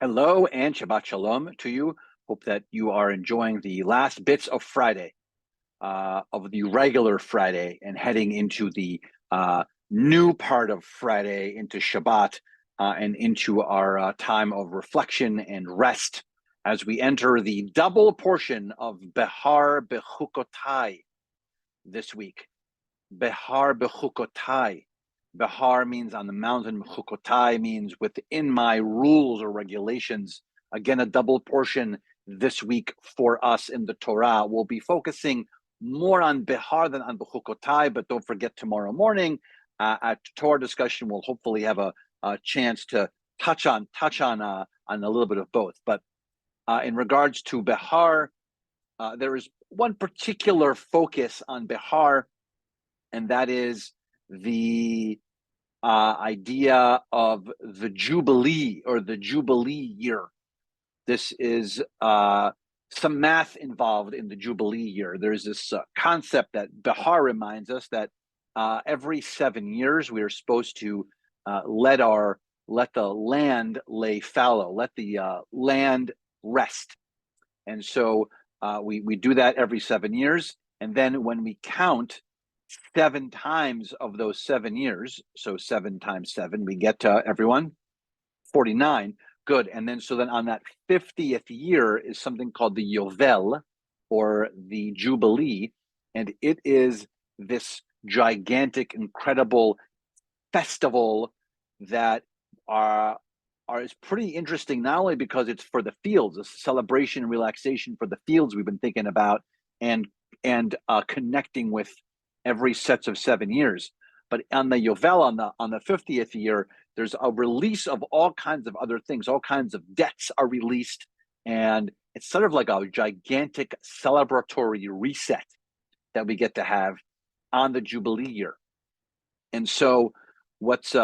Hello and Shabbat Shalom to you. Hope that you are enjoying the last bits of Friday, of the regular Friday, and heading into the new part of Friday, into Shabbat, and into our time of reflection and rest as we enter the double portion of Behar Bechukotai this week. Behar Bechukotai. Behar means on the mountain. Bechukotai means within my rules or regulations. Again, a double portion this week for us in the Torah. We'll be focusing more on Behar than on Bechukotai, but don't forget tomorrow morning at Torah discussion, we'll hopefully have a chance to touch on a little bit of both. But in regards to Behar, there is one particular focus on Behar, and that is the idea of the Jubilee or the Jubilee year. This is some math involved in the Jubilee year. There's this concept that Behar reminds us that every 7 years we are supposed to let the land lay fallow, let the land rest. And so we do that every 7 years. And then when we count 7 times of those 7 years, so 7 times 7, we get to everyone 49. Good. And then so then on that 50th year is something called the Yovel, or the Jubilee, and it is this gigantic, incredible festival that is pretty interesting, not only because it's for the fields, a celebration and relaxation for the fields we've been thinking about, and connecting with every sets of 7 years. But on the Yovel, on the 50th year, there's a release of all kinds of other things. All kinds of debts are released, and it's sort of like a gigantic celebratory reset that we get to have on the Jubilee year. And so what's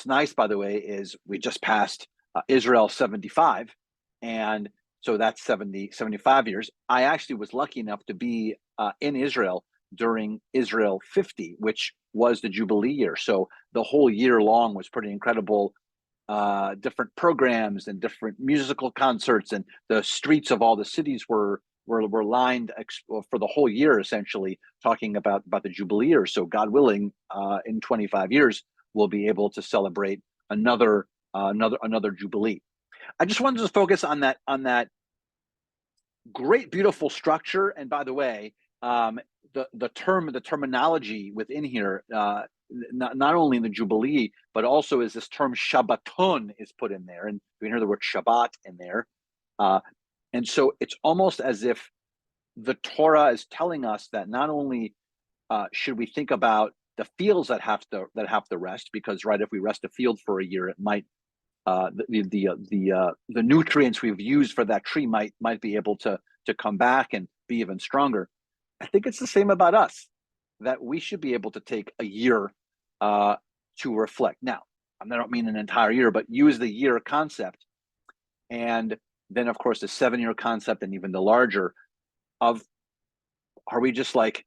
nice, by the way, is we just passed Israel 75, and so that's 75 years. I actually was lucky enough to be in Israel during Israel 50, which was the Jubilee year. So the whole year long was pretty incredible. Different programs and different musical concerts, and the streets of all the cities were lined for the whole year, essentially talking about the Jubilee year. So God willing, in 25 years, we'll be able to celebrate another Jubilee. I just wanted to focus on that great, beautiful structure. And by the way, the terminology within here, not only in the Jubilee, but also is this term Shabbaton is put in there, and we hear the word Shabbat in there, and so it's almost as if the Torah is telling us that not only should we think about the fields that have to rest, because if we rest a field for a year, it might the nutrients we've used for that tree might be able to come back and be even stronger. I think it's the same about us, that we should be able to take a year to reflect. Now, I don't mean an entire year, but use the year concept, and then of course the 7-year concept, and even the larger of, are we just like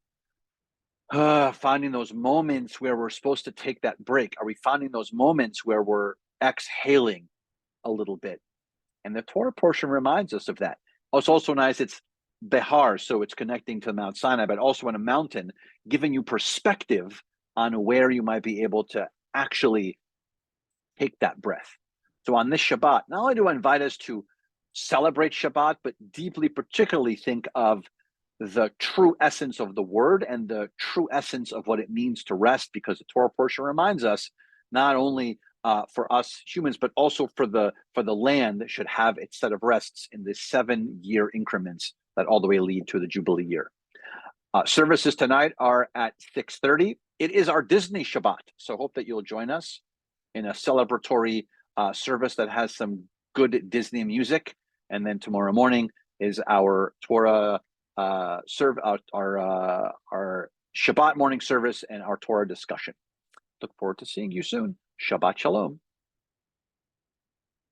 finding those moments where we're supposed to take that break? Are we finding those moments where we're exhaling a little bit? And the Torah portion reminds us of that. It's also nice, it's Behar, so it's connecting to Mount Sinai, but also on a mountain, giving you perspective on where you might be able to actually take that breath. So on this Shabbat, not only do I invite us to celebrate Shabbat, but deeply, particularly think of the true essence of the word and the true essence of what it means to rest, because the Torah portion reminds us not only for us humans, but also for the land that should have its set of rests in this 7-year increments that all the way lead to the Jubilee year. Services tonight are at 6:30. It is our Disney Shabbat, so hope that you'll join us in a celebratory service that has some good Disney music. And then tomorrow morning is our Torah our Shabbat morning service and our Torah discussion. Look forward to seeing you soon. Shabbat Shalom.